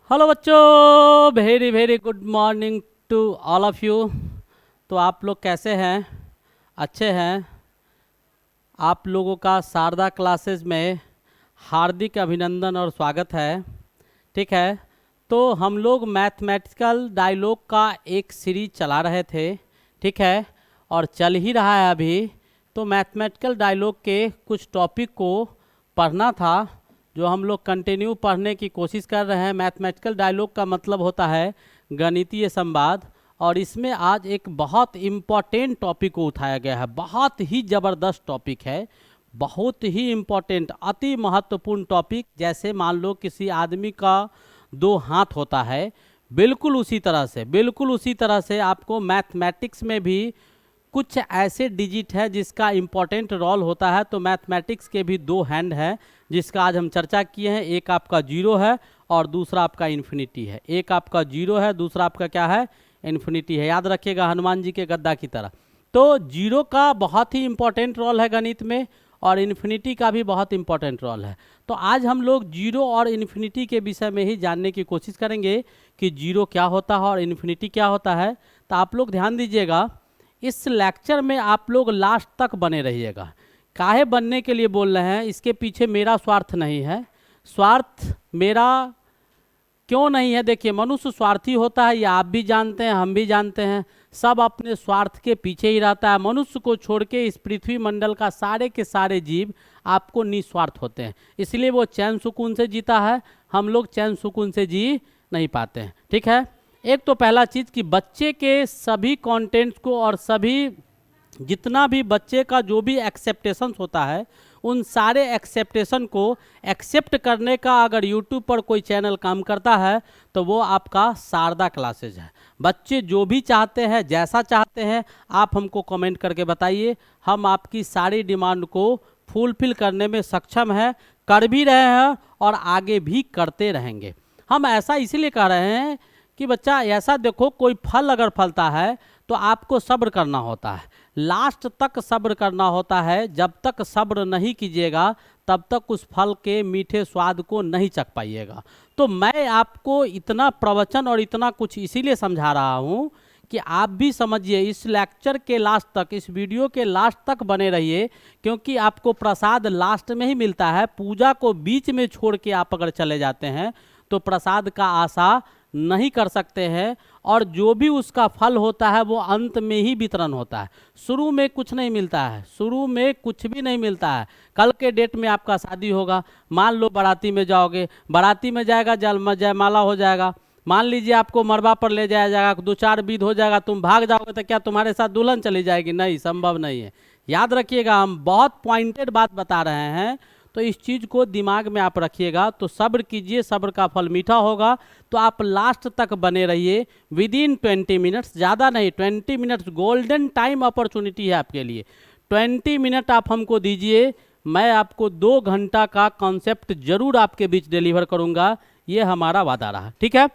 Hello बच्चों, very very good morning to all of you. तो आप लोग कैसे हैं? अच्छे हैं? आप लोगों का शारदा क्लासेस में हार्दिक अभिनंदन और स्वागत है। ठीक है, तो हम लोग मैथमेटिकल डायलॉग का एक सीरीज चला रहे थे। ठीक है, और चल ही रहा है अभी। तो मैथमेटिकल डायलॉग के कुछ टॉपिक को पढ़ना था, जो हम लोग कंटिन्यू पढ़ने की कोशिश कर रहे हैं। मैथमेटिकल डायलॉग का मतलब होता है गणितीय संवाद, और इसमें आज एक बहुत इम्पॉर्टेंट टॉपिक को उठाया गया है। बहुत ही ज़बरदस्त टॉपिक है, बहुत ही इम्पॉर्टेंट, अति महत्वपूर्ण टॉपिक। जैसे मान लो किसी आदमी का दो हाथ होता है, बिल्कुल उसी तरह से आपको मैथमेटिक्स में भी कुछ ऐसे डिजिट है जिसका इम्पोर्टेंट रोल होता है। तो मैथमेटिक्स के भी दो हैंड हैं जिसका आज हम चर्चा किए हैं। एक आपका जीरो है और दूसरा आपका इन्फिनिटी है। एक आपका जीरो है, दूसरा आपका क्या है? इन्फिनिटी है। याद रखिएगा, हनुमान जी के गद्दा की तरह। तो जीरो का बहुत ही इम्पोर्टेंट रोल है गणित में, और इन्फिनिटी का भी बहुत इम्पोर्टेंट रोल है। तो आज हम लोग जीरो और इन्फिनिटी के विषय में ही जानने की कोशिश करेंगे कि जीरो क्या होता है और इन्फिनिटी क्या होता है। तो आप लोग ध्यान दीजिएगा, इस लेक्चर में आप लोग लास्ट तक बने रहिएगा। काहे बनने के लिए बोल रहे हैं, इसके पीछे मेरा स्वार्थ नहीं है। स्वार्थ मेरा क्यों नहीं है? देखिए, मनुष्य स्वार्थी होता है, ये आप भी जानते हैं, हम भी जानते हैं। सब अपने स्वार्थ के पीछे ही रहता है। मनुष्य को छोड़ के इस पृथ्वी मंडल का सारे के सारे जीव आपको निस्वार्थ होते हैं, इसलिए वो चैन सुकून से जीता है। हम लोग चैन सुकून से जी नहीं पाते हैं। ठीक है, एक तो पहला चीज़ कि बच्चे के सभी कंटेंट्स को और सभी जितना भी बच्चे का जो भी एक्सेप्टेशंस होता है, उन सारे एक्सेप्टेशन को एक्सेप्ट करने का अगर यूट्यूब पर कोई चैनल काम करता है तो वो आपका शारदा क्लासेज है। बच्चे जो भी चाहते हैं, जैसा चाहते हैं, आप हमको कमेंट करके बताइए। हम आपकी सारी डिमांड को फुलफिल करने में सक्षम है, कर भी रहे हैं और आगे भी करते रहेंगे। हम ऐसा इसीलिए कह रहे हैं कि बच्चा ऐसा देखो, कोई फल अगर फलता है तो आपको सब्र करना होता है, लास्ट तक सब्र करना होता है। जब तक सब्र नहीं कीजिएगा तब तक उस फल के मीठे स्वाद को नहीं चख पाइएगा। तो मैं आपको इतना प्रवचन और इतना कुछ इसीलिए समझा रहा हूँ कि आप भी समझिए। इस लेक्चर के लास्ट तक, इस वीडियो के लास्ट तक बने रहिए, क्योंकि आपको प्रसाद लास्ट में ही मिलता है। पूजा को बीच में छोड़ के आप अगर चले जाते हैं तो प्रसाद का आशा नहीं कर सकते हैं, और जो भी उसका फल होता है वो अंत में ही वितरण होता है। शुरू में कुछ नहीं मिलता है, शुरू में कुछ भी नहीं मिलता है। कल के डेट में आपका शादी होगा, मान लो बाराती में जाओगे, बाराती में जाएगा, जयमाला हो जाएगा, मान लीजिए आपको मरबा पर ले जाया जाएगा, दो चार विध हो जाएगा, तुम भाग जाओगे तो क्या तुम्हारे साथ दुल्हन चली जाएगी? नहीं, संभव नहीं है। याद रखिएगा, हम बहुत पॉइंटेड बात बता रहे हैं, तो इस चीज़ को दिमाग में आप रखिएगा। तो सब्र कीजिए, सब्र का फल मीठा होगा। तो आप लास्ट तक बने रहिए। विद इन 20 मिनट्स, ज़्यादा नहीं, 20 मिनट्स गोल्डन टाइम अपॉर्चुनिटी है आपके लिए। 20 मिनट आप हमको दीजिए, मैं आपको 2 घंटा का कॉन्सेप्ट जरूर आपके बीच डिलीवर करूँगा, ये हमारा वादा रहा। ठीक है,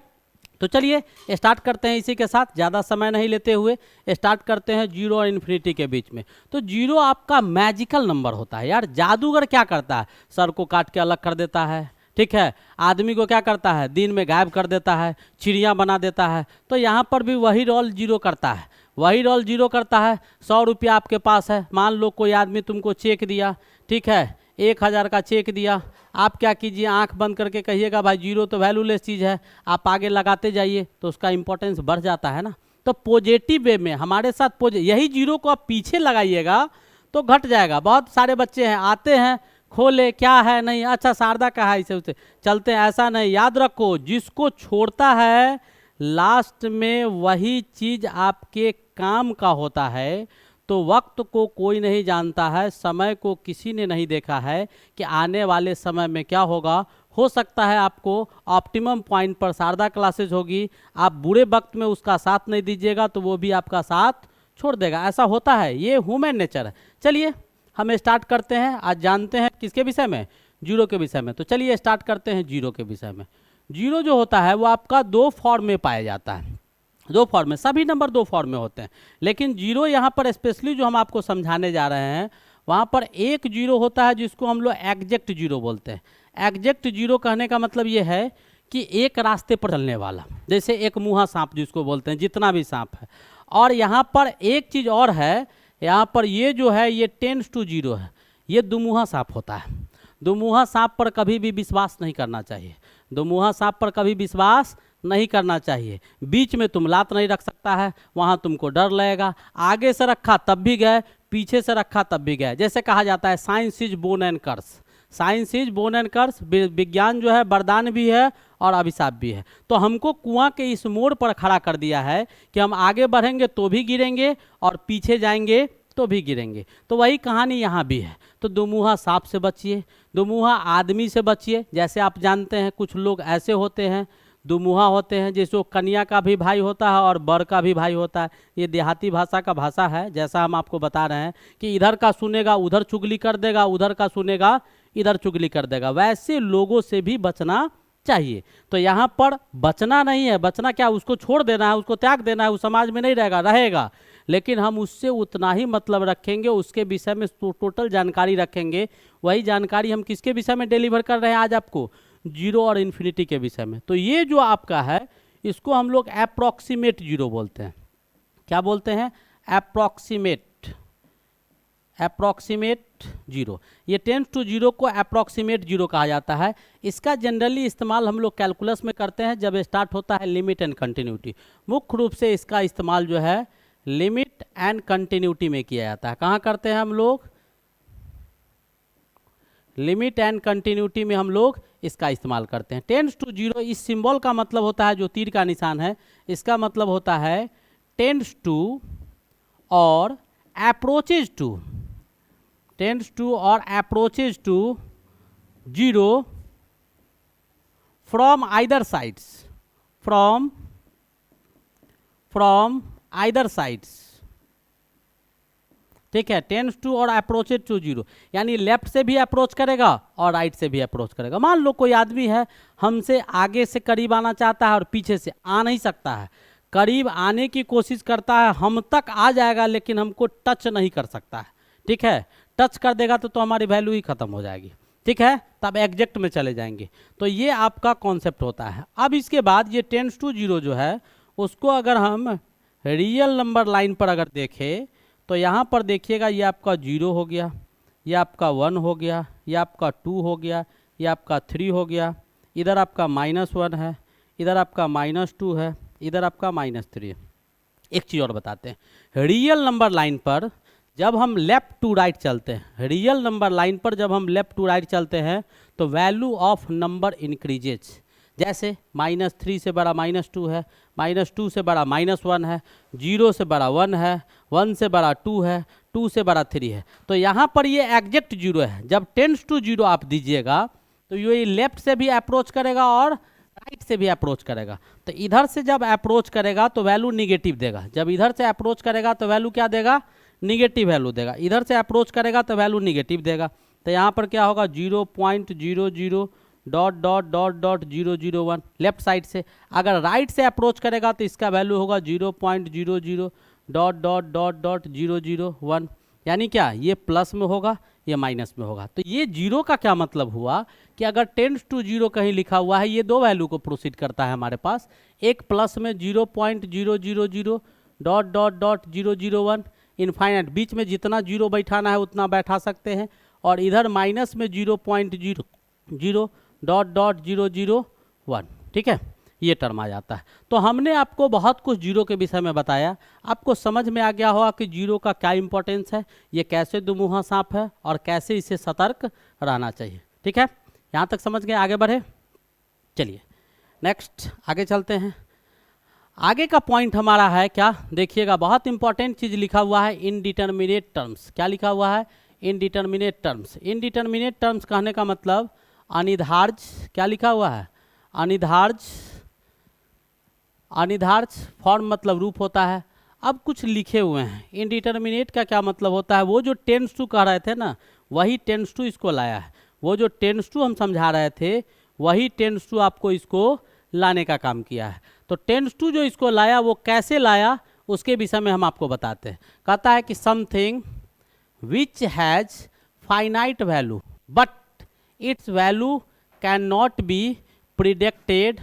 तो चलिए स्टार्ट करते हैं। इसी के साथ ज़्यादा समय नहीं लेते हुए स्टार्ट करते हैं जीरो और इन्फिनिटी के बीच में। तो जीरो आपका मैजिकल नंबर होता है यार। जादूगर क्या करता है? सर को काट के अलग कर देता है, ठीक है। आदमी को क्या करता है? दिन में गायब कर देता है, चिड़िया बना देता है। तो यहाँ पर भी वही रोल जीरो करता है, वही रोल जीरो करता है। 100 रुपया आपके पास है, मान लो कोई आदमी तुमको चेक दिया, ठीक है, 1000 का चेक दिया। आप क्या कीजिए, आंख बंद करके कहिएगा भाई जीरो तो वैल्यूलेस चीज़ है, आप आगे लगाते जाइए तो उसका इंपॉर्टेंस बढ़ जाता है ना। तो पॉजिटिव वे में हमारे साथ यही जीरो को आप पीछे लगाइएगा तो घट जाएगा। बहुत सारे बच्चे हैं, आते हैं, खोले क्या है, नहीं अच्छा शारदा का है, इसे उसे चलते हैं, ऐसा नहीं। याद रखो, जिसको छोड़ता है लास्ट में वही चीज़ आपके काम का होता है। तो वक्त को कोई नहीं जानता है, समय को किसी ने नहीं देखा है कि आने वाले समय में क्या होगा। हो सकता है आपको ऑप्टिमम पॉइंट पर शारदा क्लासेज होगी, आप बुरे वक्त में उसका साथ नहीं दीजिएगा तो वो भी आपका साथ छोड़ देगा। ऐसा होता है, ये ह्यूमन नेचर है। चलिए हम स्टार्ट करते हैं। आज जानते हैं किसके विषय में? जीरो के विषय में। तो चलिए स्टार्ट करते हैं जीरो के विषय में। जीरो जो होता है वो आपका 2 फॉर्म में पाया जाता है। 2 फॉर्म में, सभी नंबर 2 फॉर्म में होते हैं, लेकिन जीरो यहाँ पर स्पेशली जो हम आपको समझाने जा रहे हैं, वहाँ पर एक जीरो होता है जिसको हम लोग एग्जैक्ट जीरो बोलते हैं। एग्जैक्ट जीरो कहने का मतलब ये है कि एक रास्ते पर चलने वाला, जैसे एक मुँहा सांप जिसको बोलते हैं, जितना भी सांप है। और यहाँ पर एक चीज़ और है, यहाँ पर ये जो है ये टेंड्स टू जीरो है, ये दुमुहा सांप होता है। दुमुहा सांप पर कभी भी विश्वास नहीं करना चाहिए, दुमुहा सांप पर कभी विश्वास नहीं करना चाहिए। बीच में तुम लात नहीं रख सकता है, वहाँ तुमको डर लगेगा। आगे से रखा तब भी गए, पीछे से रखा तब भी गए। जैसे कहा जाता है science is boon and curse, science is boon and curse, विज्ञान जो है वरदान भी है और अभिशाप भी है। तो हमको कुआं के इस मोड़ पर खड़ा कर दिया है कि हम आगे बढ़ेंगे तो भी गिरेंगे और पीछे जाएंगे तो भी गिरेंगे। तो वही कहानी यहाँ भी है। तो दुमुहा सांप से बचिए, दुमुहा आदमी से बचिए। जैसे आप जानते हैं कुछ लोग ऐसे होते हैं, दुमुहा होते हैं, जैसे कन्या का भी भाई होता है और बर का भी भाई होता है। ये देहाती भाषा का भाषा है, जैसा हम आपको बता रहे हैं कि इधर का सुनेगा उधर चुगली कर देगा, उधर का सुनेगा इधर चुगली कर देगा। वैसे लोगों से भी बचना चाहिए। तो यहाँ पर बचना नहीं है, बचना क्या, उसको छोड़ देना है, उसको त्याग देना है, उस समाज में नहीं रहेगा, लेकिन हम उससे उतना ही मतलब रखेंगे, उसके विषय में टोटल जानकारी रखेंगे। वही जानकारी हम किसके विषय में डिलीवर कर रहे हैं आज आपको, जीरो और इन्फिनिटी के विषय में। तो ये जो आपका है इसको हम लोग अप्रॉक्सीमेट जीरो बोलते हैं। क्या बोलते हैं? Approximate zero. ये टेंड्स टू जीरो को अप्रॉक्सीमेट जीरो कहा जाता है। इसका जनरली इस्तेमाल हम लोग कैलकुलस में करते हैं जब स्टार्ट होता है लिमिट एंड कंटिन्यूटी। मुख्य रूप से इसका इस्तेमाल जो है लिमिट एंड कंटिन्यूटी में किया जाता है। कहाँ करते हैं हम लोग? लिमिट एंड कंटिन्यूटी में हम लोग इसका इस्तेमाल करते हैं। टेंड्स टू जीरो, इस सिंबल का मतलब होता है, जो तीर का निशान है इसका मतलब होता है टेंड्स टू और अप्रोचेज टू, टेंड्स टू और approaches to zero from either sides, from either sides. ठीक है, टेंड्स टू और अप्रोचेज टू जीरो, यानी लेफ्ट से भी अप्रोच करेगा और राइट से भी अप्रोच करेगा। मान लो कोई आदमी है हमसे आगे से करीब आना चाहता है और पीछे से आ नहीं सकता है, करीब आने की कोशिश करता है, हम तक आ जाएगा लेकिन हमको टच नहीं कर सकता है। ठीक है, टच कर देगा तो हमारी वैल्यू ही खत्म हो जाएगी। ठीक है, तब एग्जैक्ट में चले जाएंगे। तो ये आपका कॉन्सेप्ट होता है। अब इसके बाद ये टेंड्स टू जीरो जो है उसको अगर हम रियल नंबर लाइन पर अगर देखें तो यहाँ पर देखिएगा ये आपका 0 हो गया, ये आपका 1 हो गया, ये आपका 2 हो गया, ये आपका 3 हो गया, इधर आपका -1 है, इधर आपका -2 है, इधर आपका -3 है। एक चीज़ और बताते हैं, रियल नंबर लाइन पर जब हम लेफ्ट टू राइट चलते हैं, रियल नंबर लाइन पर जब हम लेफ्ट टू राइट चलते हैं तो वैल्यू ऑफ नंबर इंक्रीजेज। जैसे -3 से बड़ा -2 है, -2 से बड़ा -1 है, 0 से बड़ा 1 है, 1 से बड़ा 2 है, 2 से बड़ा 3 है। तो यहाँ पर ये एग्जैक्ट जीरो है। जब टेंड्स टू जीरो आप दीजिएगा तो ये लेफ्ट से भी अप्रोच करेगा और राइट से भी अप्रोच करेगा। तो इधर से जब अप्रोच करेगा तो वैल्यू निगेटिव देगा, जब इधर से अप्रोच करेगा तो वैल्यू क्या देगा? निगेटिव वैल्यू देगा। इधर से अप्रोच करेगा तो वैल्यू निगेटिव देगा। तो यहाँ पर क्या होगा? 0.00 dot dot dot dot 001 left side से। अगर राइट से अप्रोच करेगा तो इसका वैल्यू होगा 0.00 डॉट डॉट डॉट डॉट 001। यानी क्या? ये प्लस में होगा, ये माइनस में होगा। तो ये जीरो का क्या मतलब हुआ कि अगर टेंड्स टू जीरो कहीं लिखा हुआ है, ये दो वैल्यू को प्रोसीड करता है हमारे पास। एक प्लस में 0.000 डॉट डॉट डॉट 001 इनफाइनाइट, बीच में जितना जीरो बैठाना है उतना बैठा सकते हैं, और इधर माइनस में 0.00 डॉट डॉट 001। ठीक है, ये टर्म आ जाता है। तो हमने आपको बहुत कुछ जीरो के विषय में बताया। आपको समझ में आ गया होगा कि जीरो का क्या इंपॉर्टेंस है, ये कैसे दुमुहा सांप है और कैसे इसे सतर्क रहना चाहिए। ठीक है, यहाँ तक समझ गए? आगे बढ़े, चलिए नेक्स्ट आगे चलते हैं। आगे का पॉइंट हमारा है क्या? देखिएगा, बहुत इंपॉर्टेंट चीज़ लिखा हुआ है, इनडिटर्मिनेट टर्म्स। क्या लिखा हुआ है? Indeterminate terms. इनडिटर्मिनेट टर्म्स कहने का मतलब अनिर्धार्ज। क्या लिखा हुआ है? अनिर्धार्ज। अनिर्धार्ज फॉर्म मतलब रूप होता है। अब कुछ लिखे हुए हैं। इनडिटर्मिनेट का क्या मतलब होता है? वो जो टेंड्स टू कह रहे थे ना, वही टेंड्स टू इसको लाया है। वो जो टेंड्स टू हम समझा रहे थे वही टेंड्स टू आपको इसको लाने का काम किया है। तो टेंड्स टू जो इसको लाया वो कैसे लाया उसके विषय में हम आपको बताते हैं। कहता है कि something which has finite value but it's value can not be predicted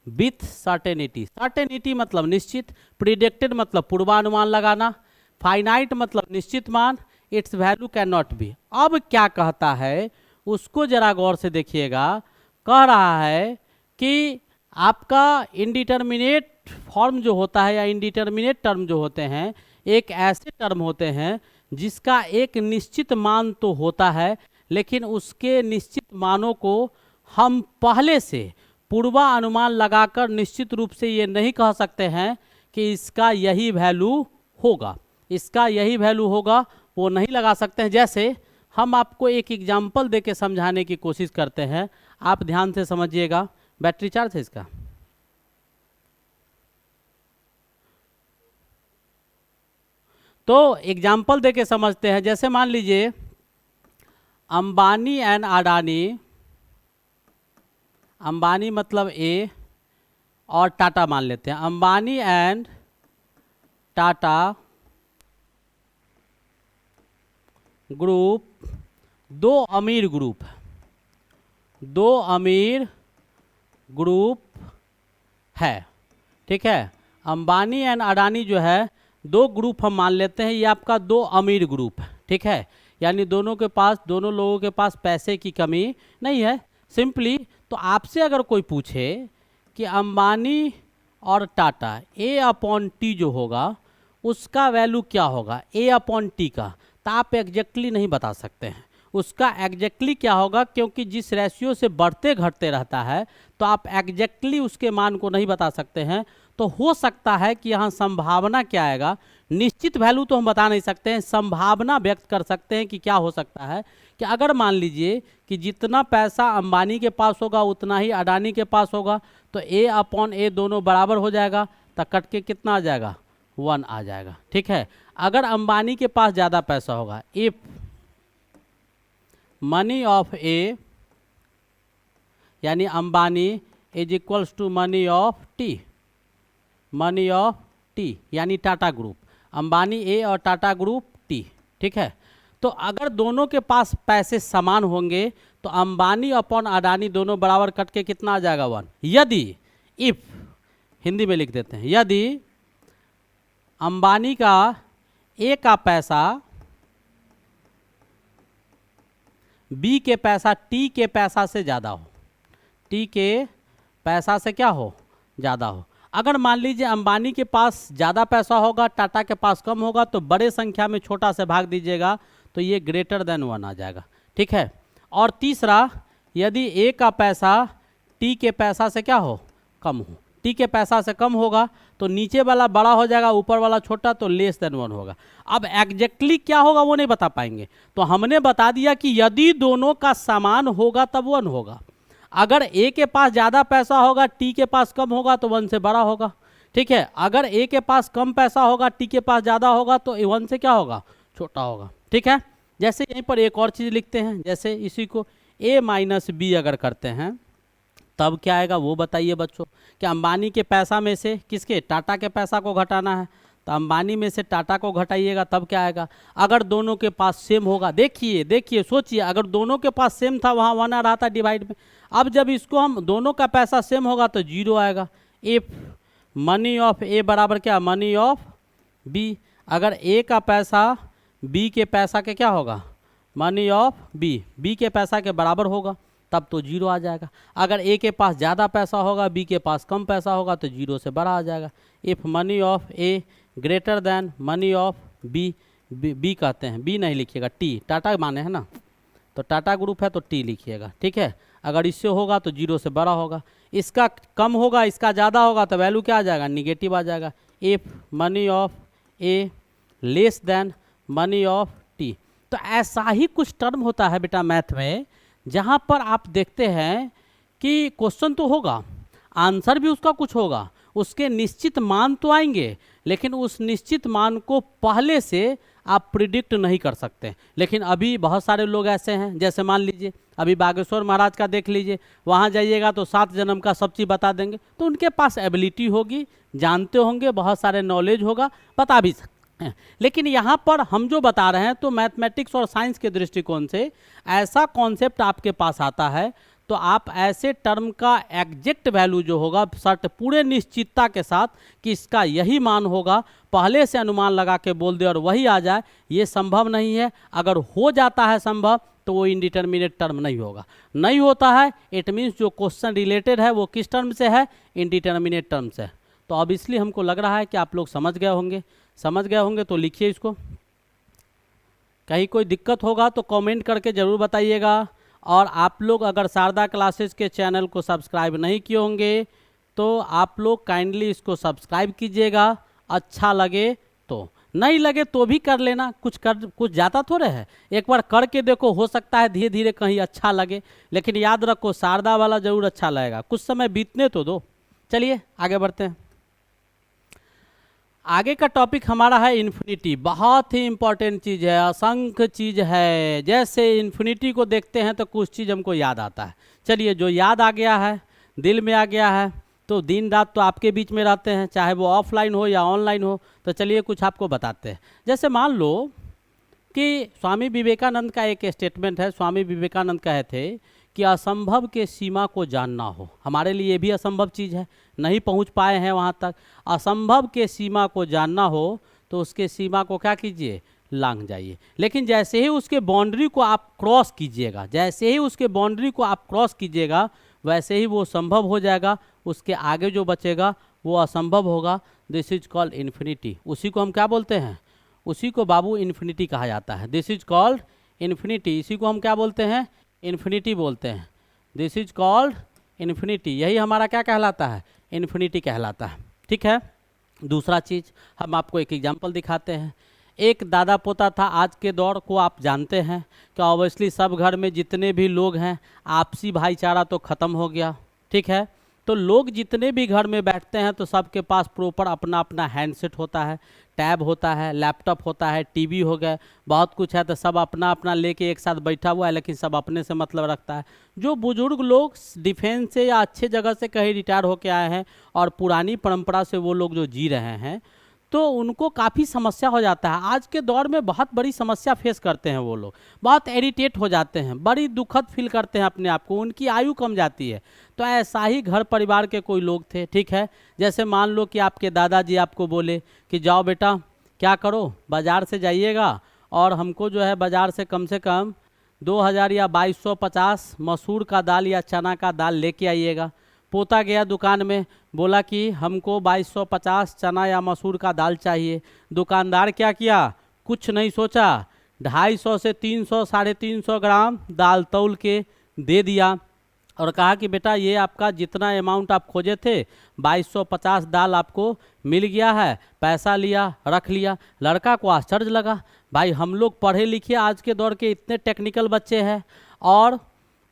with certainty. Certainty मतलब निश्चित, प्रिडिक्टेड मतलब पूर्वानुमान लगाना, फाइनाइट मतलब निश्चित मान, it's value can not be. अब क्या कहता है उसको जरा गौर से देखिएगा। कह रहा है कि आपका इनडिटर्मिनेट फॉर्म जो होता है या इनडिटर्मिनेट टर्म जो होते हैं, एक ऐसे टर्म होते हैं जिसका एक निश्चित मान तो होता है, लेकिन उसके निश्चित मानों को हम पहले से पूर्वानुमान लगाकर निश्चित रूप से ये नहीं कह सकते हैं कि इसका यही वैल्यू होगा, इसका यही वैल्यू होगा, वो नहीं लगा सकते हैं। जैसे हम आपको एक एग्जाम्पल देके समझाने की कोशिश करते हैं, आप ध्यान से समझिएगा। बैटरी चार्ज है इसका? तो एग्जाम्पल देके समझते हैं। जैसे मान लीजिए अंबानी एंड अडानी, अंबानी मतलब ए और टाटा मान लेते हैं। अंबानी एंड टाटा ग्रुप दो अमीर ग्रुप, दो अमीर ग्रुप है, ठीक है। अंबानी एंड अडानी जो है दो ग्रुप हम मान लेते हैं, ये आपका दो अमीर ग्रुप है, ठीक है। यानी दोनों के पास, दोनों लोगों के पास पैसे की कमी नहीं है। सिंपली तो आपसे अगर कोई पूछे कि अंबानी और टाटा ए अपॉन टी जो होगा उसका वैल्यू क्या होगा ए अपॉन टी का, तो आप एग्जैक्टली नहीं बता सकते हैं उसका एग्जैक्टली क्या होगा, क्योंकि जिस रेशियो से बढ़ते घटते रहता है तो आप एग्जैक्टली उसके मान को नहीं बता सकते हैं। तो हो सकता है कि यहाँ संभावना क्या आएगा, निश्चित वैल्यू तो हम बता नहीं सकते हैं, संभावना व्यक्त कर सकते हैं कि क्या हो सकता है कि अगर मान लीजिए कि जितना पैसा अंबानी के पास होगा उतना ही अडानी के पास होगा, तो ए अपॉन ए दोनों बराबर हो जाएगा, तो कट के कितना आ जाएगा 1 आ जाएगा, ठीक है। अगर अंबानी के पास ज़्यादा पैसा होगा, इफ मनी ऑफ ए यानी Ambani is equals to money of T, money of T यानी टाटा ग्रुप, अंबानी ए और टाटा ग्रुप टी, ठीक है। तो अगर दोनों के पास पैसे समान होंगे तो अंबानी अपॉन अडानी दोनों बराबर कट के कितना आ जाएगा 1। यदि इफ, हिंदी में लिख देते हैं, यदि अंबानी का ए का पैसा बी के पैसा टी के पैसा से ज़्यादा हो, टी के पैसा से क्या हो ज़्यादा हो। अगर मान लीजिए अंबानी के पास ज़्यादा पैसा होगा, टाटा के पास कम होगा, तो बड़े संख्या में छोटा से भाग दीजिएगा तो ये ग्रेटर देन 1 आ जाएगा, ठीक है। और तीसरा, यदि ए का पैसा टी के पैसा से क्या हो कम हो, टी के पैसा से कम होगा तो नीचे वाला बड़ा हो जाएगा, ऊपर वाला छोटा, तो लेस देन 1 होगा। अब एग्जैक्टली क्या होगा वो नहीं बता पाएंगे, तो हमने बता दिया कि यदि दोनों का समान होगा तब 1 होगा। अगर ए के पास ज़्यादा पैसा होगा, टी के पास कम होगा तो 1 से बड़ा होगा, ठीक है। अगर ए के पास कम पैसा होगा, टी के पास ज़्यादा होगा तो 1 से क्या होगा छोटा होगा, ठीक है। जैसे यहीं पर एक और चीज़ लिखते हैं, जैसे इसी को ए माइनस बी अगर करते हैं तब क्या आएगा वो बताइए बच्चों। कि अंबानी के पैसा में से किसके, टाटा के पैसा को घटाना है, तो अंबानी में से टाटा को घटाइएगा तब क्या आएगा। अगर दोनों के पास सेम होगा, देखिए सोचिए, अगर दोनों के पास सेम था वहाँ 1 आ रहा था डिवाइड में, अब जब इसको हम दोनों का पैसा सेम होगा तो 0 आएगा। इफ मनी ऑफ ए बराबर क्या, मनी ऑफ बी, अगर ए का पैसा बी के पैसा के क्या होगा, मनी ऑफ बी, बी के पैसा के बराबर होगा तब तो 0 आ जाएगा। अगर ए के पास ज़्यादा पैसा होगा, बी के पास कम पैसा होगा तो 0 से बड़ा आ जाएगा। If money of A greater than money of B, B कहते हैं, बी नहीं लिखिएगा, टी, टाटा माने है ना, तो टाटा ग्रुप है तो टी लिखिएगा, ठीक है। अगर इससे होगा तो 0 से बड़ा होगा, इसका कम होगा इसका ज़्यादा होगा तो वैल्यू क्या आ जाएगा, निगेटिव आ जाएगा। If money of A less than money of T. तो ऐसा ही कुछ टर्म होता है बेटा मैथ में, जहाँ पर आप देखते हैं कि क्वेश्चन तो होगा, आंसर भी उसका कुछ होगा, उसके निश्चित मान तो आएंगे, लेकिन उस निश्चित मान को पहले से आप प्रिडिक्ट नहीं कर सकते। लेकिन अभी बहुत सारे लोग ऐसे हैं, जैसे मान लीजिए अभी बागेश्वर महाराज का देख लीजिए, वहाँ जाइएगा तो 7 जन्म का सब चीज़ बता देंगे, तो उनके पास एबिलिटी होगी, जानते होंगे, बहुत सारे नॉलेज होगा, बता भी सकते हैं। लेकिन यहाँ पर हम जो बता रहे हैं तो मैथमेटिक्स और साइंस के दृष्टिकोण से ऐसा कॉन्सेप्ट आपके पास आता है तो आप ऐसे टर्म का एग्जैक्ट वैल्यू जो होगा सर्ट पूरे निश्चितता के साथ कि इसका यही मान होगा, पहले से अनुमान लगा के बोल दे और वही आ जाए, ये संभव नहीं है। अगर हो जाता है संभव तो वो इनडिटर्मिनेट टर्म नहीं होगा। नहीं होता है इट मीन्स जो क्वेश्चन रिलेटेड है वो किस टर्म से है, इनडिटर्मिनेट टर्म से। तो अब इसलिए हमको लग रहा है कि आप लोग समझ गए होंगे। समझ गए होंगे तो लिखिए इसको। कहीं कोई दिक्कत होगा तो कमेंट करके ज़रूर बताइएगा। और आप लोग अगर शारदा क्लासेस के चैनल को सब्सक्राइब नहीं किए होंगे तो आप लोग काइंडली इसको सब्सक्राइब कीजिएगा। अच्छा लगे तो, नहीं लगे तो भी कर लेना, कुछ जाता थोड़े है। एक बार करके देखो, हो सकता है धीरे धीरे कहीं अच्छा लगे, लेकिन याद रखो शारदा वाला ज़रूर अच्छा लगेगा। कुछ समय बीतने तो दो। चलिए आगे बढ़ते हैं। आगे का टॉपिक हमारा है इन्फिनिटी। बहुत ही इंपॉर्टेंट चीज़ है, असंख्य चीज़ है। जैसे इन्फिनिटी को देखते हैं तो कुछ चीज़ हमको याद आता है। चलिए, जो याद आ गया है, दिल में आ गया है, तो दिन रात तो आपके बीच में रहते हैं, चाहे वो ऑफलाइन हो या ऑनलाइन हो। तो चलिए कुछ आपको बताते हैं। जैसे मान लो कि स्वामी विवेकानंद का एक स्टेटमेंट है। स्वामी विवेकानंद कहे थे कि असंभव के सीमा को जानना हो। हमारे लिए ये भी असंभव चीज़ है, नहीं पहुंच पाए हैं वहाँ तक। असंभव के सीमा को जानना हो तो उसके सीमा को क्या कीजिए, लांघ जाइए। लेकिन जैसे ही उसके बाउंड्री को आप क्रॉस कीजिएगा, जैसे ही उसके बाउंड्री को आप क्रॉस कीजिएगा, वैसे ही वो संभव हो जाएगा। उसके आगे जो बचेगा वो असंभव होगा। This is called infinity. उसी को हम क्या बोलते हैं, उसी को बाबू इन्फिनिटी कहा जाता है। This is called infinity. इसी को हम क्या बोलते हैं, इन्फिनिटी बोलते हैं। This is called infinity. यही हमारा क्या कहलाता है, इन्फिनिटी कहलाता है। ठीक है। दूसरा चीज़ हम आपको एक एग्जांपल दिखाते हैं। एक दादा पोता था। आज के दौर को आप जानते हैं कि ऑब्वियसली सब घर में जितने भी लोग हैं, आपसी भाईचारा तो ख़त्म हो गया। ठीक है। तो लोग जितने भी घर में बैठते हैं तो सबके पास प्रॉपर अपना अपना हैंडसेट होता है, टैब होता है, लैपटॉप होता है, टीवी हो गया, बहुत कुछ है। तो सब अपना अपना लेके एक साथ बैठा हुआ है, लेकिन सब अपने से मतलब रखता है। जो बुजुर्ग लोग डिफेंस से या अच्छे जगह से कहीं रिटायर होके आए हैं और पुरानी परंपरा से वो लोग जो जी रहे हैं, तो उनको काफ़ी समस्या हो जाता है। आज के दौर में बहुत बड़ी समस्या फेस करते हैं वो लोग, बहुत इरिटेट हो जाते हैं, बड़ी दुखद फील करते हैं अपने आप को, उनकी आयु कम जाती है। तो ऐसा ही घर परिवार के कोई लोग थे। ठीक है। जैसे मान लो कि आपके दादाजी आपको बोले कि जाओ बेटा, क्या करो, बाज़ार से जाइएगा और हमको जो है बाज़ार से कम 2000 या 2250 मसूर का दाल या चना का दाल लेके आइएगा। पोता गया दुकान में, बोला कि हमको 2250 चना या मसूर का दाल चाहिए। दुकानदार क्या किया, कुछ नहीं सोचा, 250 से 300 350 ग्राम दाल तौल के दे दिया और कहा कि बेटा ये आपका जितना अमाउंट आप खोजे थे 2250 दाल आपको मिल गया है। पैसा लिया, रख लिया। लड़का को आश्चर्य लगा, भाई हम लोग पढ़े लिखे आज के दौर के इतने टेक्निकल बच्चे हैं और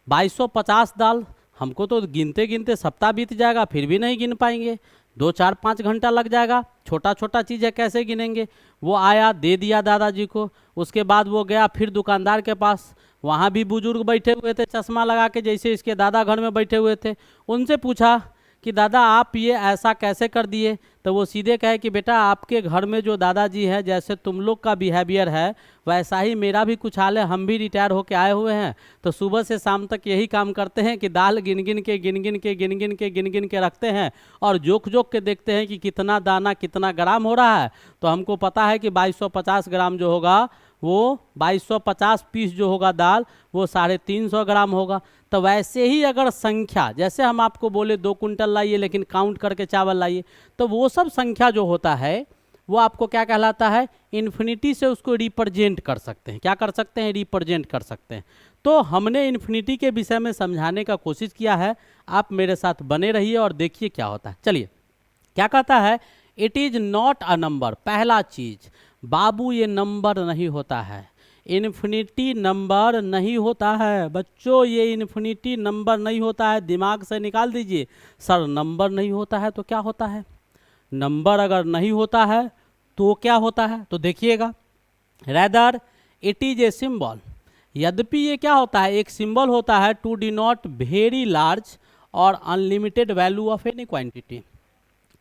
2250 दाल, हमको तो गिनते गिनते सप्ताह बीत जाएगा, फिर भी नहीं गिन पाएंगे, 2 4 5 घंटा लग जाएगा, छोटा छोटा चीज़ है कैसे गिनेंगे। वो आया, दे दिया दादाजी को। उसके बाद वो गया फिर दुकानदार के पास, वहाँ भी बुजुर्ग बैठे हुए थे चश्मा लगा के, जैसे इसके दादा घर में बैठे हुए थे। उनसे पूछा कि दादा आप ये ऐसा कैसे कर दिए। तो वो सीधे कहे कि बेटा आपके घर में जो दादाजी है, जैसे तुम लोग का बिहेवियर है वैसा ही मेरा भी कुछ हाल है। हम भी रिटायर होके आए हुए हैं, तो सुबह से शाम तक यही काम करते हैं कि दाल गिन गिन के रखते हैं और जोक जोक के देखते हैं कि कितना दाना कितना ग्राम हो रहा है। तो हमको पता है कि 2250 ग्राम जो होगा वो 2250 पीस जो होगा दाल वो 350 ग्राम होगा। तो वैसे ही अगर संख्या, जैसे हम आपको बोले 2 कुंटल लाइए लेकिन काउंट करके चावल लाइए, तो वो सब संख्या जो होता है वो आपको क्या कहलाता है, इन्फिनिटी से उसको रिप्रेजेंट कर सकते हैं। क्या कर सकते हैं, रिप्रेजेंट कर सकते हैं। तो हमने इन्फिनिटी के विषय में समझाने का कोशिश किया है। आप मेरे साथ बने रहिए और देखिए क्या होता है। चलिए, क्या कहता है, it is not a number. पहला चीज़, बाबू ये नंबर नहीं होता है, इन्फिनिटी नंबर नहीं होता है। बच्चों ये इन्फिनिटी नंबर नहीं होता है, दिमाग से निकाल दीजिए। सर नंबर नहीं होता है तो क्या होता है, नंबर अगर नहीं होता है तो क्या होता है, तो देखिएगा, rather it is a symbol. यद्यपि ये क्या होता है, एक सिंबल होता है टू डिनोट वेरी लार्ज और unlimited value of any quantity.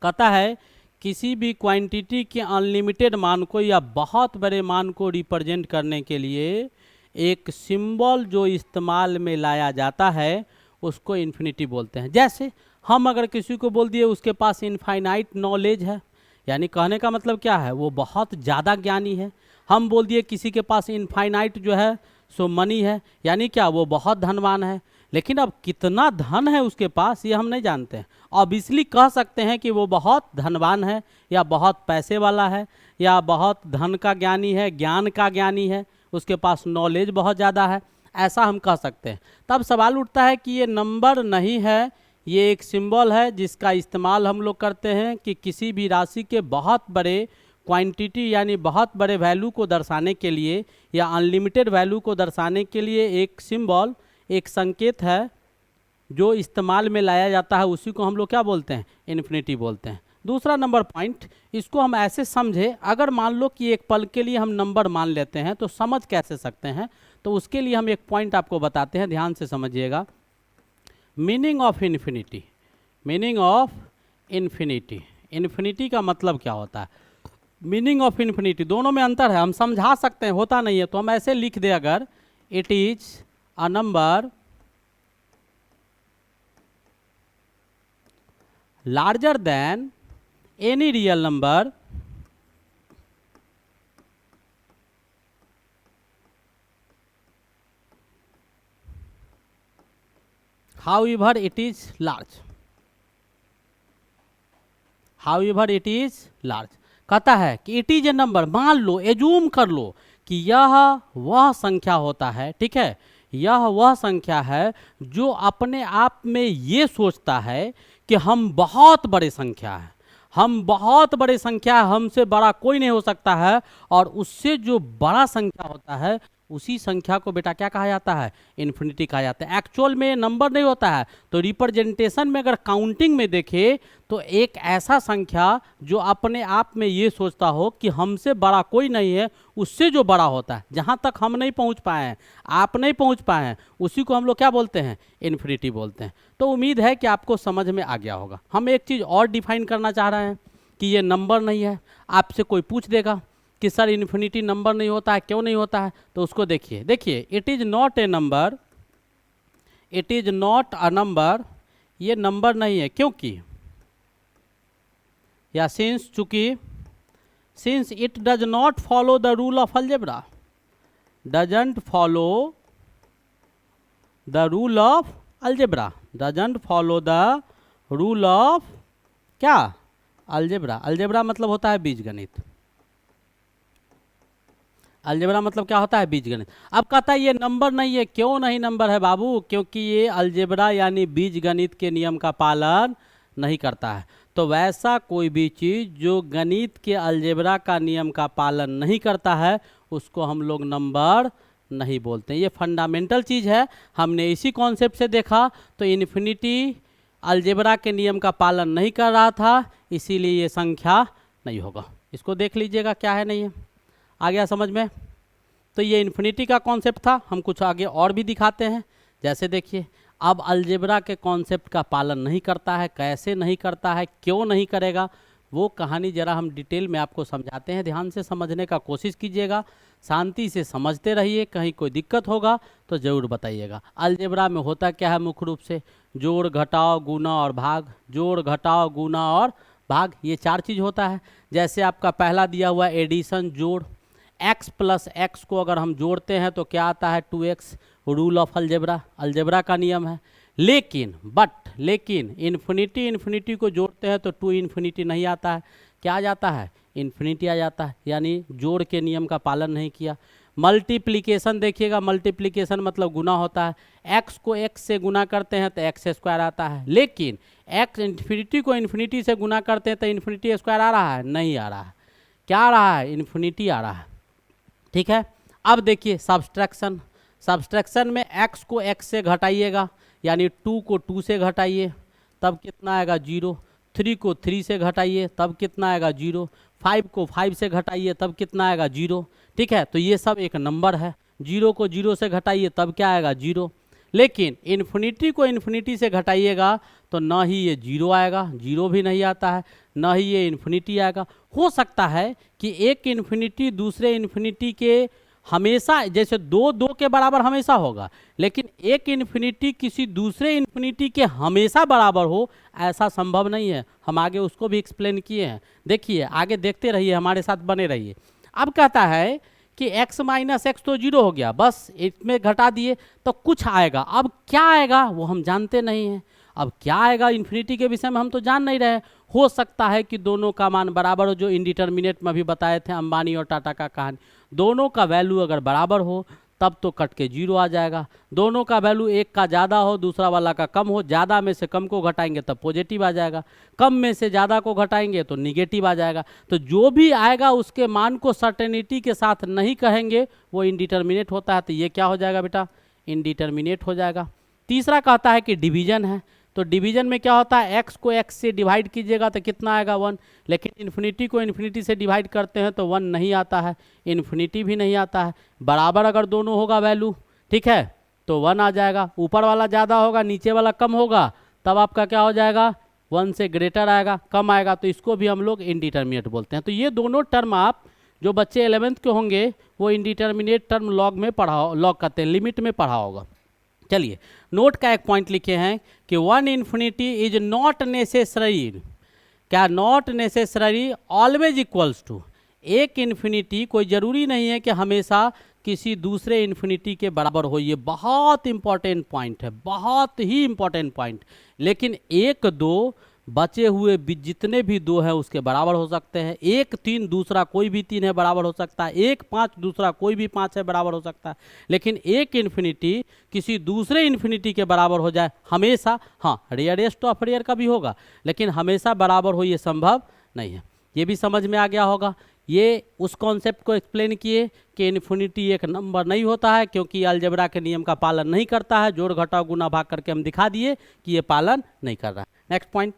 कहता है किसी भी क्वांटिटी के अनलिमिटेड मान को या बहुत बड़े मान को रिप्रेजेंट करने के लिए एक सिंबल जो इस्तेमाल में लाया जाता है उसको इन्फिनिटी बोलते हैं। जैसे हम अगर किसी को बोल दिए उसके पास इनफाइनाइट नॉलेज है, यानी कहने का मतलब क्या है, वो बहुत ज़्यादा ज्ञानी है। हम बोल दिए किसी के पास इनफाइनाइट जो है सो मनी है, यानी क्या, वो बहुत धनवान है। लेकिन अब कितना धन है उसके पास ये हम नहीं जानते हैं। ऑब्वियसली कह सकते हैं कि वो बहुत धनवान है, या बहुत पैसे वाला है, या बहुत धन का ज्ञानी है, ज्ञान का ज्ञानी है, उसके पास नॉलेज बहुत ज़्यादा है, ऐसा हम कह सकते हैं। तब सवाल उठता है कि ये नंबर नहीं है, ये एक सिंबल है जिसका इस्तेमाल हम लोग करते हैं कि किसी भी राशि के बहुत बड़े क्वांटिटी यानी बहुत बड़े वैल्यू को दर्शाने के लिए, या अनलिमिटेड वैल्यू को दर्शाने के लिए एक सिंबल, एक संकेत है जो इस्तेमाल में लाया जाता है, उसी को हम लोग क्या बोलते हैं, इन्फिनिटी बोलते हैं। दूसरा नंबर पॉइंट, इसको हम ऐसे समझे, अगर मान लो कि एक पल के लिए हम नंबर मान लेते हैं तो समझ कैसे सकते हैं, तो उसके लिए हम एक पॉइंट आपको बताते हैं, ध्यान से समझिएगा। Meaning of infinity, meaning of infinity, infinity का मतलब क्या होता है, मीनिंग ऑफ इन्फिनिटी, दोनों में अंतर है, हम समझा सकते हैं, होता नहीं है तो हम ऐसे लिख दे, अगर it is a number larger than any real number however it is large, however it is large, कहता है कि इट इज ए नंबर, मान लो, एजूम कर लो कि यह वह संख्या होता है, ठीक है, यह वह संख्या है जो अपने आप में ये सोचता है कि हम बहुत बड़े संख्या है, हम बहुत बड़े संख्या है, हमसे बड़ा कोई नहीं हो सकता है, और उससे जो बड़ा संख्या होता है उसी संख्या को बेटा क्या कहा जाता है, इन्फिनिटी कहा जाता है। एक्चुअल में नंबर नहीं होता है, तो रिप्रेजेंटेशन में अगर काउंटिंग में देखें तो एक ऐसा संख्या जो अपने आप में ये सोचता हो कि हमसे बड़ा कोई नहीं है, उससे जो बड़ा होता है, जहाँ तक हम नहीं पहुँच पाए हैं, आप नहीं पहुँच पाए हैं, उसी को हम लोग क्या बोलते हैं, इन्फिनिटी बोलते हैं। तो उम्मीद है कि आपको समझ में आ गया होगा। हम एक चीज़ और डिफाइन करना चाह रहे हैं कि ये नंबर नहीं है। आपसे कोई पूछ देगा कि सर इन्फिनिटी नंबर नहीं होता है, क्यों नहीं होता है, तो उसको देखिए, देखिए it is not a number, it is not a number, ये नंबर नहीं है, क्योंकि या सिंस, चूंकि, since it does not follow the rule of algebra, doesn't follow the rule of algebra, doesn't follow the rule of क्या, algebra. Algebra मतलब होता है बीजगणित, अलजेब्रा मतलब क्या होता है, बीजगणित। अब कहता है ये नंबर नहीं है, क्यों नहीं नंबर है बाबू, क्योंकि ये अलजेब्रा यानी बीजगणित के नियम का पालन नहीं करता है। तो वैसा कोई भी चीज़ जो गणित के अलजेब्रा का नियम का पालन नहीं करता है उसको हम लोग नंबर नहीं बोलते। ये फंडामेंटल चीज़ है, हमने इसी कॉन्सेप्ट से देखा। तो इन्फिनिटी अलजेब्रा के नियम का पालन नहीं कर रहा था, इसीलिए ये संख्या नहीं होगा। इसको देख लीजिएगा क्या है, नहीं है, आ गया समझ में। तो ये इन्फिनिटी का कॉन्सेप्ट था, हम कुछ आगे और भी दिखाते हैं। जैसे देखिए, अब अलजेब्रा के कॉन्सेप्ट का पालन नहीं करता है, कैसे नहीं करता है, क्यों नहीं करेगा, वो कहानी ज़रा हम डिटेल में आपको समझाते हैं। ध्यान से समझने का कोशिश कीजिएगा, शांति से समझते रहिए, कहीं कोई दिक्कत होगा तो ज़रूर बताइएगा। अलजेब्रा में होता क्या है, मुख्य रूप से जोड़, घटाव, गुना और भाग, जोड़, घटाव, गुना और भाग, ये चार चीज़ होता है। जैसे आपका पहला दिया हुआ एडिशन, जोड़, x प्लस एक्स को अगर हम जोड़ते हैं तो क्या आता है, 2x, rule of algebra, algebra का नियम है। लेकिन इन्फिनिटी को जोड़ते हैं तो 2 इन्फिनिटी नहीं आता है, क्या आ जाता है, इन्फिनिटी आ जाता है, यानी जोड़ के नियम का पालन नहीं किया। मल्टीप्लिकेशन देखिएगा, मल्टीप्लिकेशन मतलब गुना होता है, x को x से गुना करते हैं तो x स्क्वायर आता है, लेकिन x इन्फिनिटी को इन्फिनिटी से गुना करते हैं तो इन्फिनिटी स्क्वायर आ रहा है, नहीं आ रहा है, क्या आ रहा है, इन्फिनिटी आ रहा है, ठीक है। अब देखिए सब्सट्रैक्शन, सब्सट्रैक्शन में x को x से घटाइएगा, यानी 2 को 2 से घटाइए तब कितना आएगा, 0, 3 को 3 से घटाइए तब कितना आएगा, 0, 5 को 5 से घटाइए तब कितना आएगा, 0, ठीक है। तो ये सब एक नंबर है, 0 को 0 से घटाइए तब क्या आएगा, 0। लेकिन इन्फिनिटी को इन्फिनिटी से घटाइएगा तो ना ही ये 0 आएगा, 0 भी नहीं आता है, ना ही ये इन्फिनिटी आएगा। हो सकता है कि एक इन्फिनिटी दूसरे इन्फिनिटी के हमेशा जैसे दो दो के बराबर हमेशा होगा, लेकिन एक इन्फिनिटी किसी दूसरे इन्फिनिटी के हमेशा बराबर हो ऐसा संभव नहीं है। हम आगे उसको भी एक्सप्लेन किए हैं। देखिए आगे देखते रहिए, हमारे साथ बने रहिए। अब कहता है कि x माइनस एक्स तो जीरो हो गया, बस इसमें घटा दिए तो कुछ आएगा। अब क्या आएगा वो हम जानते नहीं हैं। अब क्या आएगा इन्फिनिटी के विषय में हम तो जान नहीं रहे। हो सकता है कि दोनों का मान बराबर हो, जो इंडिटरमिनेट में भी बताए थे अंबानी और टाटा का कहानी। दोनों का वैल्यू अगर बराबर हो तब तो कट के जीरो आ जाएगा। दोनों का वैल्यू एक का ज़्यादा हो दूसरा वाला का कम हो, ज़्यादा में से कम को घटाएंगे तब पॉजिटिव आ जाएगा, कम में से ज़्यादा को घटाएंगे तो निगेटिव आ जाएगा। तो जो भी आएगा उसके मान को सर्टेनिटी के साथ नहीं कहेंगे, वो इनडिटर्मिनेट होता है। तो ये क्या हो जाएगा बेटा, इनडिटर्मिनेट हो जाएगा। तीसरा कहता है कि डिवीजन है, तो डिवीजन में क्या होता है, x को x से डिवाइड कीजिएगा तो कितना आएगा 1, लेकिन इन्फिनिटी को इन्फिनिटी से डिवाइड करते हैं तो 1 नहीं आता है, इन्फिनिटी भी नहीं आता है। बराबर अगर दोनों होगा वैल्यू, ठीक है, तो 1 आ जाएगा। ऊपर वाला ज़्यादा होगा नीचे वाला कम होगा तब आपका क्या हो जाएगा, 1 से ग्रेटर आएगा, कम आएगा, तो इसको भी हम लोग इनडिटर्मिनेट बोलते हैं। तो ये दोनों टर्म आप जो बच्चे 11th के होंगे वो इनडिटर्मिनेट टर्म लॉग में पढ़ा, लॉग करते हैं, लिमिट में पढ़ा होगा। चलिए नोट का एक पॉइंट लिखे हैं कि 1 इन्फिनिटी इज नॉट नेसेसरी, क्या not necessary always equals to, एक इन्फिनिटी कोई ज़रूरी नहीं है कि हमेशा किसी दूसरे इन्फिनिटी के बराबर हो। ये बहुत इंपॉर्टेंट पॉइंट है, बहुत ही इंपॉर्टेंट पॉइंट। लेकिन एक दो बचे हुए जितने भी दो हैं उसके बराबर हो सकते हैं। एक 3 दूसरा कोई भी 3 है बराबर हो सकता है, एक 5 दूसरा कोई भी 5 है बराबर हो सकता है। लेकिन एक इन्फिनिटी किसी दूसरे इन्फिनिटी के बराबर हो जाए हमेशा, हाँ रेयरेस्ट ऑफ रेयर का भी होगा, लेकिन हमेशा बराबर हो ये संभव नहीं है। ये भी समझ में आ गया होगा। ये उस कॉन्सेप्ट को एक्सप्लेन किए कि इन्फिनिटी एक नंबर नहीं होता है, क्योंकि अलजेब्रा के नियम का पालन नहीं करता है। जोड़ घटाव गुना भाग करके हम दिखा दिए कि ये पालन नहीं कर रहा है। नेक्स्ट पॉइंट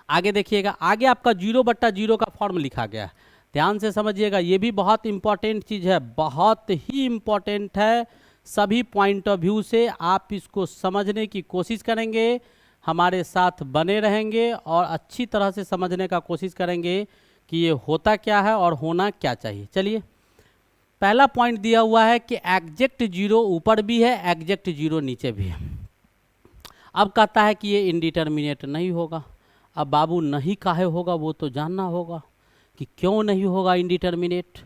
आगे देखिएगा, आगे आपका 0/0 का फॉर्म लिखा गया है, ध्यान से समझिएगा। ये भी बहुत इंपॉर्टेंट चीज़ है, बहुत ही इंपॉर्टेंट है। सभी पॉइंट ऑफ व्यू से आप इसको समझने की कोशिश करेंगे, हमारे साथ बने रहेंगे और अच्छी तरह से समझने का कोशिश करेंगे कि ये होता क्या है और होना क्या चाहिए। चलिए पहला पॉइंट दिया हुआ है कि एग्जैक्ट 0 ऊपर भी है, एग्जैक्ट 0 नीचे भी है। अब कहता है कि ये इनडिटर्मिनेट नहीं होगा। अब बाबू नहीं काहे होगा वो तो जानना होगा कि क्यों नहीं होगा इनडिटर्मिनेट।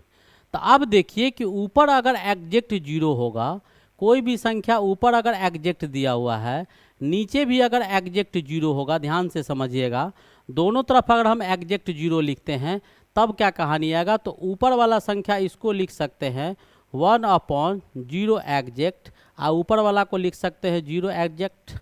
तो अब देखिए कि ऊपर अगर एग्जैक्ट 0 होगा, कोई भी संख्या ऊपर अगर एग्जैक्ट दिया हुआ है, नीचे भी अगर एग्जैक्ट 0 होगा, ध्यान से समझिएगा, दोनों तरफ अगर हम एग्जैक्ट 0 लिखते हैं तब क्या कहानी आएगा। तो ऊपर वाला संख्या इसको लिख सकते हैं 1/0 एग्जैक्ट, और ऊपर वाला को लिख सकते हैं 0 एग्जैक्ट।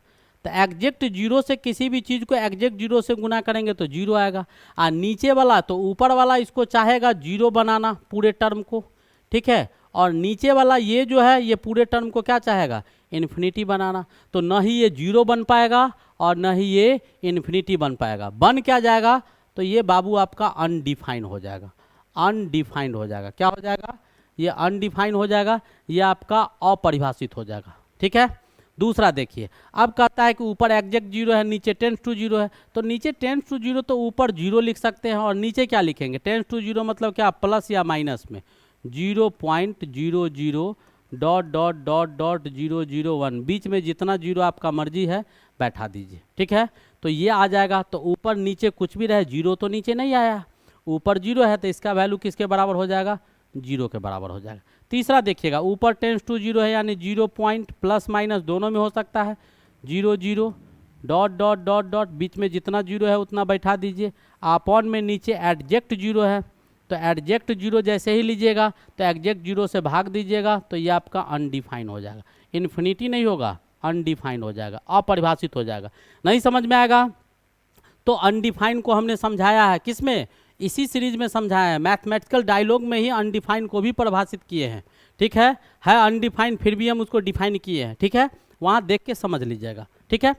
तो एग्जैक्ट 0 से किसी भी चीज़ को एग्जैक्ट 0 से गुना करेंगे तो 0 आएगा। और नीचे वाला तो ऊपर वाला इसको चाहेगा 0 बनाना पूरे टर्म को, ठीक है, और नीचे वाला ये जो है ये पूरे टर्म को क्या चाहेगा, इन्फिनिटी बनाना। तो न ही ये 0 बन पाएगा और न ही ये इन्फिनिटी बन पाएगा। बन क्या जाएगा, तो ये बाबू आपका अनडिफाइन हो जाएगा, अनडिफाइंड हो जाएगा। क्या हो जाएगा, ये अनडिफाइन हो जाएगा, ये आपका अपरिभाषित हो जाएगा, ठीक है। दूसरा देखिए, अब कहता है कि ऊपर एग्जैक्ट 0 है, नीचे टेंस टू 0 है। तो नीचे टेंस टू 0 तो ऊपर 0 लिख सकते हैं और नीचे क्या लिखेंगे, टेंस टू 0 मतलब क्या, प्लस या माइनस में 0.00.001, बीच में जितना 0 आपका मर्जी है बैठा दीजिए, ठीक है। तो ये आ जाएगा। तो ऊपर नीचे कुछ भी रहे, 0 तो नीचे नहीं आया, ऊपर 0 है तो इसका वैल्यू किसके बराबर हो जाएगा, 0 के बराबर हो जाएगा। तीसरा देखिएगा, ऊपर टेंस टू 0 है यानी 0 पॉइंट प्लस माइनस दोनों में हो सकता है, 0.0 बीच में जितना 0 है उतना बैठा दीजिए। अपॉन में नीचे एग्जैक्ट 0 है, तो एग्जैक्ट 0 जैसे ही लीजिएगा तो एग्जैक्ट 0 से भाग दीजिएगा, तो ये आपका अनडिफाइन हो जाएगा। इन्फिनिटी नहीं होगा, अनडिफाइंड हो जाएगा, अपरिभाषित हो जाएगा। नहीं समझ में आएगा तो अनडिफाइंड को हमने समझाया है, किसमें, इसी सीरीज में समझाया है, मैथमेटिकल डायलॉग में ही अनडिफाइंड को भी परिभाषित किए हैं, ठीक है अनडिफाइंड फिर भी हम उसको डिफाइन किए हैं, ठीक है, वहाँ देख के समझ लीजिएगा, ठीक है।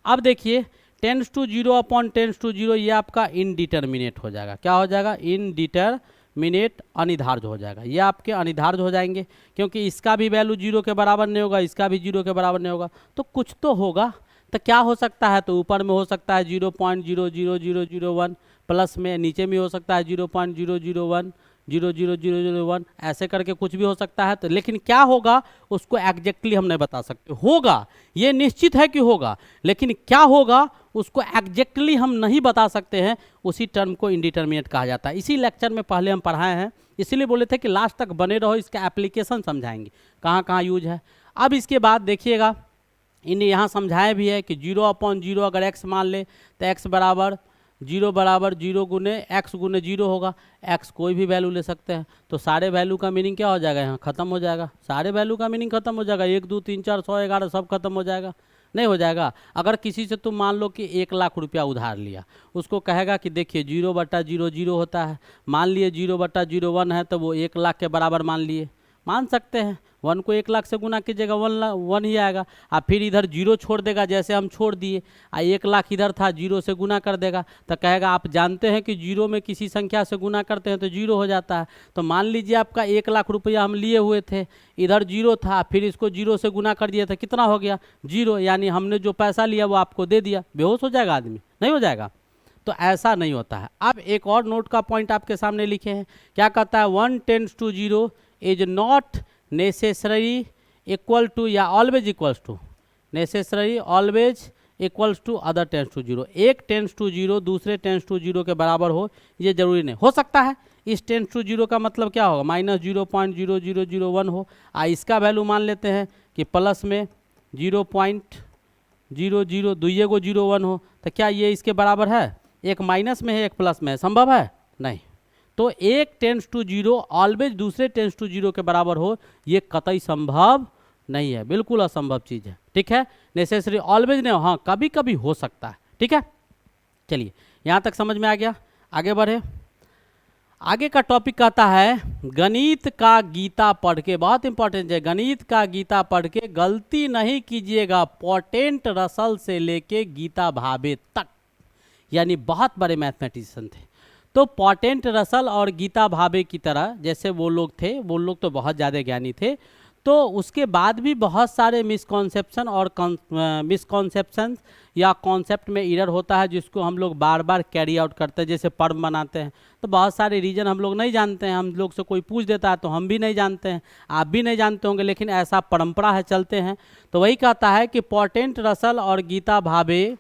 अब देखिए tends to 0 upon tends to 0 ये आपका इनडिटर्मिनेट हो जाएगा। क्या हो जाएगा, इनडिटर्मिनेट, अनिधार्य हो जाएगा। ये आपके अनिधार्य हो जाएंगे क्योंकि इसका भी वैल्यू 0 के बराबर नहीं होगा, इसका भी 0 के बराबर नहीं होगा, तो कुछ तो होगा। तो क्या हो सकता है, तो ऊपर में हो सकता है 0.00001, प्लस में नीचे में हो सकता है 0.001, 0.0001 ऐसे करके कुछ भी हो सकता है। तो लेकिन क्या होगा उसको एग्जैक्टली हम नहीं बता सकते। होगा ये निश्चित है कि होगा, लेकिन क्या होगा उसको एग्जैक्टली हम नहीं बता सकते हैं। उसी टर्म को इंडिटर्मिनेट कहा जाता है। इसी लेक्चर में पहले हम पढ़ाए हैं, इसीलिए बोले थे कि लास्ट तक बने रहो, इसका एप्लीकेशन समझाएंगे कहाँ कहाँ यूज है। अब इसके बाद देखिएगा इन्हें यहाँ समझाया भी है कि 0/0 अगर x मान ले तो x बराबर 0 गुने x गुने 0 होगा। x कोई भी वैल्यू ले सकते हैं, तो सारे वैल्यू का मीनिंग क्या हो जाएगा, यहाँ ख़त्म हो जाएगा। सारे वैल्यू का मीनिंग खत्म हो जाएगा, 1 2 3 4 100 11 सब खत्म हो जाएगा। नहीं हो जाएगा। अगर किसी से तुम मान लो कि 1,00,000 रुपया उधार लिया, उसको कहेगा कि देखिए 0/00 होता है, मान लिए 0/01 है तो वो 1,00,000 के बराबर मान लिए, मान सकते हैं। 1 को 1,00,000 से गुना कीजिएगा 1 ही आएगा। और फिर इधर 0 छोड़ देगा, जैसे हम छोड़ दिए, 1,00,000 इधर था 0 से गुना कर देगा, तो कहेगा आप जानते हैं कि 0 में किसी संख्या से गुना करते हैं तो 0 हो जाता है। तो मान लीजिए आपका 1,00,000 रुपया हम लिए हुए थे, इधर 0 था, फिर इसको 0 से गुना कर दिया था, कितना हो गया 0, यानी हमने जो पैसा लिया वो आपको दे दिया। बेहोश हो जाएगा आदमी, नहीं हो जाएगा। तो ऐसा नहीं होता है। अब एक और नोट का पॉइंट आपके सामने लिखे हैं, क्या कहता है 1 tends to 0 is not necessary equal to या always equals to, necessary always equals to other tends to 0। एक टेंस टू 0 दूसरे टेंस टू 0 के बराबर हो ये जरूरी नहीं। हो सकता है इस टेंस टू 0 का मतलब क्या होगा -0.0001 हो। इसका वैल्यू मान लेते हैं कि प्लस में 0.00 दुइये को 0.1 हो, तो क्या ये इसके बराबर है? एक माइनस में है एक प्लस में है, संभव है? नहीं। तो एक टेंस टू 0 ऑलवेज दूसरे टेंस टू 0 के बराबर हो ये कतई संभव नहीं है, बिल्कुल असंभव चीज़ है। ठीक है, नेसेसरी ऑलवेज नहीं, हाँ कभी कभी हो सकता है। ठीक है, चलिए यहाँ तक समझ में आ गया। आगे बढ़े। आगे का टॉपिक कहता है गणित का गीता पढ़ के, बहुत इंपॉर्टेंट है, गणित का गीता पढ़ के गलती नहीं कीजिएगा पोर्टेंट रसल से लेके गीता भावे तक, यानी बहुत बड़े मैथमेटिशियन थे। तो पोर्टेंट रसल और गीता भावे की तरह जैसे वो लोग थे, वो लोग तो बहुत ज़्यादा ज्ञानी थे। तो उसके बाद भी बहुत सारे मिसकॉन्सेप्शन और मिसकॉन्सेप्शन या कॉन्सेप्ट में एरर होता है, जिसको हम लोग बार बार कैरी आउट करते हैं। जैसे पर्म बनाते हैं तो बहुत सारे रीजन हम लोग नहीं जानते हैं, हम लोग से कोई पूछ देता है तो हम भी नहीं जानते हैं, आप भी नहीं जानते होंगे, लेकिन ऐसा परंपरा है, चलते हैं। तो वही कहता है कि पोर्टेंट रसल और गीता भावे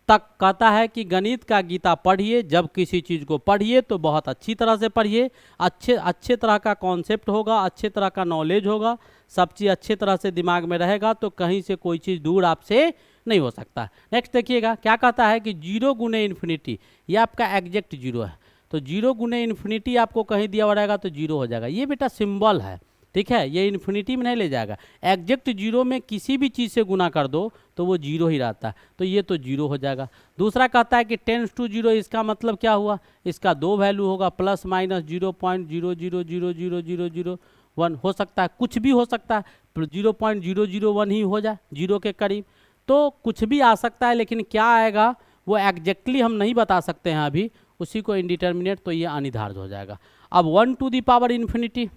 तक कहता है कि गणित का गीता पढ़िए, जब किसी चीज़ को पढ़िए तो बहुत अच्छी तरह से पढ़िए, अच्छे तरह का कॉन्सेप्ट होगा, अच्छे तरह का नॉलेज होगा, सब चीज़ अच्छे तरह से दिमाग में रहेगा, तो कहीं से कोई चीज़ दूर आपसे नहीं हो सकता। नेक्स्ट देखिएगा क्या कहता है कि 0 गुने इन्फिनिटी, ये आपका एग्जैक्ट 0 है, तो 0 गुने इन्फिनिटी आपको कहीं दिया हुआ रहेगा तो 0 हो जाएगा। ये बेटा सिंबल है, ठीक है, ये इन्फिनिटी में नहीं ले जाएगा। एग्जैक्ट 0 में किसी भी चीज़ से गुना कर दो तो वो 0 ही रहता है, तो ये तो 0 हो जाएगा। दूसरा कहता है कि टेंस टू 0, इसका मतलब क्या हुआ, इसका 2 वैल्यू होगा, प्लस माइनस 0.000001 हो सकता है, कुछ भी हो सकता है, 0.001 ही हो जाए 0 के करीब, तो कुछ भी आ सकता है। लेकिन क्या आएगा वो एग्जैक्टली हम नहीं बता सकते हैं अभी, उसी को इनडिटर्मिनेट, तो ये अनिर्धारित हो जाएगा। अब 1 टू दी पावर इन्फिनिटी,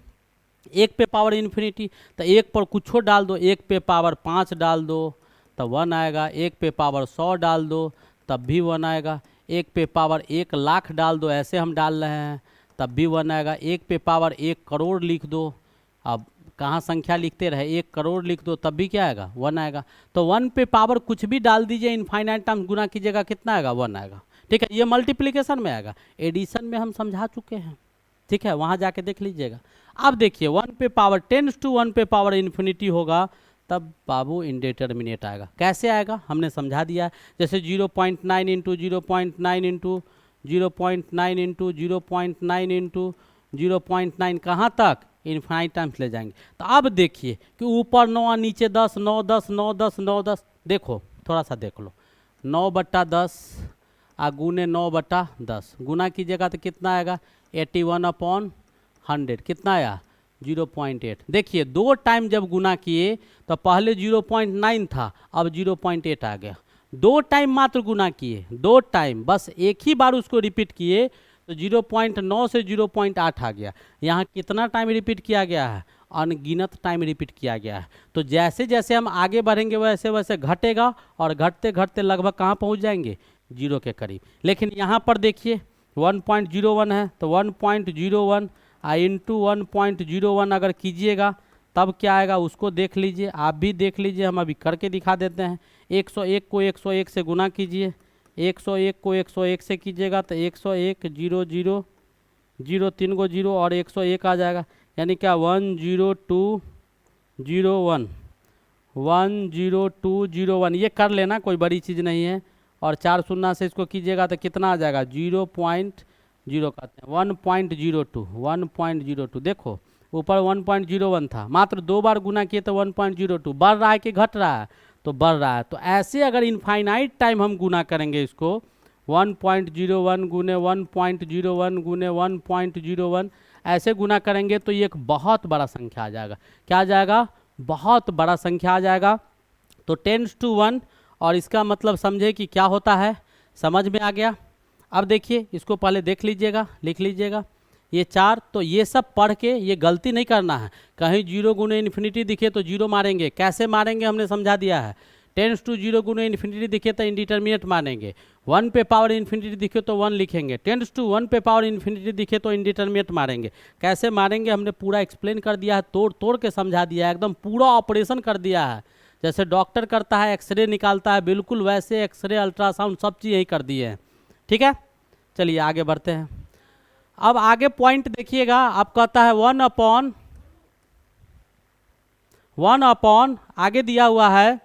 1 पे पावर इन्फिनिटी, तो 1 पर कुछ डाल दो, 1 पे पावर 5 डाल दो तब 1 आएगा, 1 पे पावर 100 डाल दो तब भी 1 आएगा, 1 पे पावर 1,00,000 डाल दो, ऐसे हम डाल रहे हैं तब भी 1 आएगा, 1 पे पावर 1 करोड़ लिख दो, अब कहाँ संख्या लिखते रहे, 1 करोड़ लिख दो तब भी क्या आएगा 1 आएगा। तो 1 पे पावर कुछ भी डाल दीजिए, इनफाइनाइट टर्म्स गुना कीजिएगा, कितना आएगा 1 आएगा। ठीक है, ये मल्टीप्लिकेशन में आएगा, एडिशन में हम समझा चुके हैं, ठीक है, वहाँ जाके देख लीजिएगा। अब देखिए 1 पे पावर टेंस टू 1 पे पावर इन्फिनिटी होगा तब बाबू इंडिटर्मिनेट आएगा। कैसे आएगा हमने समझा दिया है, जैसे 0.9 इंटू 0.9 इंटू 0.9 इंटू 0.9 इंटू 0.9 कहाँ तक, इनफाइनाइट टाइम्स ले जाएंगे। तो अब देखिए कि ऊपर 9 और नीचे 10, 9 10 9 10 9 10, देखो थोड़ा सा देख लो, 9/10 गुने 9/10 गुना कीजिएगा तो कितना आएगा 81/100, कितना आया 0.8। देखिए 2 टाइम जब गुना किए तो पहले 0.9 था, अब 0.8 आ गया। 2 टाइम मात्र गुना किए, 2 टाइम, बस एक ही बार उसको रिपीट किए तो 0.9 से 0.8 आ गया। यहाँ कितना टाइम रिपीट किया गया है, अनगिनत टाइम रिपीट किया गया है। तो जैसे जैसे हम आगे बढ़ेंगे वैसे वैसे घटेगा, और घटते घटते लगभग कहाँ पहुँच जाएंगे 0 के करीब। लेकिन यहाँ पर देखिए 1.01 है तो 1.01 इंटू 1.01 अगर कीजिएगा तब क्या आएगा उसको देख लीजिए, आप भी देख लीजिए, हम अभी करके दिखा देते हैं। 101 को 101 से गुना कीजिए, 101 को 101 से कीजिएगा तो 101 0 0 0 3 को 0 और 101 आ जाएगा, यानी क्या 10201 10201। ये कर लेना, कोई बड़ी चीज़ नहीं है। और 4 शून्य से इसको कीजिएगा तो कितना आ जाएगा 0.0 कहते हैं 1.02 1.02। देखो ऊपर 1.01 था, मात्र 2 बार गुना किए तो 1.02 बढ़ रहा है कि घट रहा है, तो बढ़ रहा है। तो ऐसे अगर इनफाइनाइट टाइम हम गुना करेंगे इसको 1.01 गुने 1.01 गुने 1.01 ऐसे गुना करेंगे तो ये एक बहुत बड़ा संख्या आ जाएगा। क्या आ जाएगा? बहुत बड़ा संख्या आ जाएगा। तो 10⁻⁴ और इसका मतलब समझे कि क्या होता है, समझ में आ गया। अब देखिए इसको पहले देख लीजिएगा, लिख लीजिएगा ये 4। तो ये सब पढ़ के ये गलती नहीं करना है, कहीं 0 गुने इन्फिनिटी दिखे तो 0 मारेंगे, कैसे मारेंगे हमने समझा दिया है। 10⁻⁴ गुने इन्फिनिटी दिखे तो इंडिटरमिनेट मानेंगे, 1 पे पावर इन्फिनिटी दिखे तो 1 लिखेंगे, 10⁻1 पे पावर इन्फिनिटी दिखे तो इंडिटरमिनेट मारेंगे। कैसे मारेंगे हमने पूरा एक्सप्लेन कर दिया है, तोड़ तोड़ के समझा दिया है, एकदम पूरा ऑपरेशन कर दिया है। जैसे डॉक्टर करता है, एक्सरे निकालता है, बिल्कुल वैसे एक्सरे अल्ट्रासाउंड सब चीज़ यही कर दिए हैं। ठीक है, चलिए आगे बढ़ते हैं। अब आगे पॉइंट देखिएगा, आप कहता है 1/1 आगे दिया हुआ है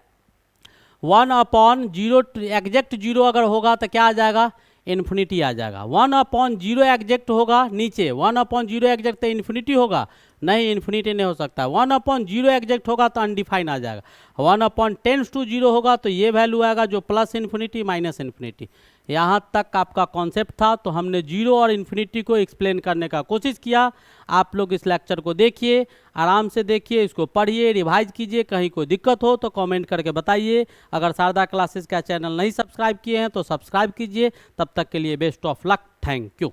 1/0 एग्जैक्ट 0 अगर होगा तो क्या आ जाएगा, इन्फिनिटी आ जाएगा। 1/0 एग्जैक्ट होगा नीचे, 1/0 एग्जैक्ट तो इन्फिनिटी होगा, नहीं इन्फिनिटी नहीं हो सकता। 1/0 एग्जैक्ट होगा तो अनडिफाइन आ जाएगा। 1/10⁻0 होगा तो ये वैल्यू आएगा जो प्लस इन्फिनिटी माइनस इन्फिनिटी। यहाँ तक आपका कॉन्सेप्ट था, तो हमने 0 और इन्फिनिटी को एक्सप्लेन करने का कोशिश किया। आप लोग इस लेक्चर को देखिए, आराम से देखिए, इसको पढ़िए, रिवाइज कीजिए। कहीं कोई दिक्कत हो तो कमेंट करके बताइए। अगर शारदा क्लासेस का चैनल नहीं सब्सक्राइब किए हैं तो सब्सक्राइब कीजिए। तब तक के लिए best of luck, thank you.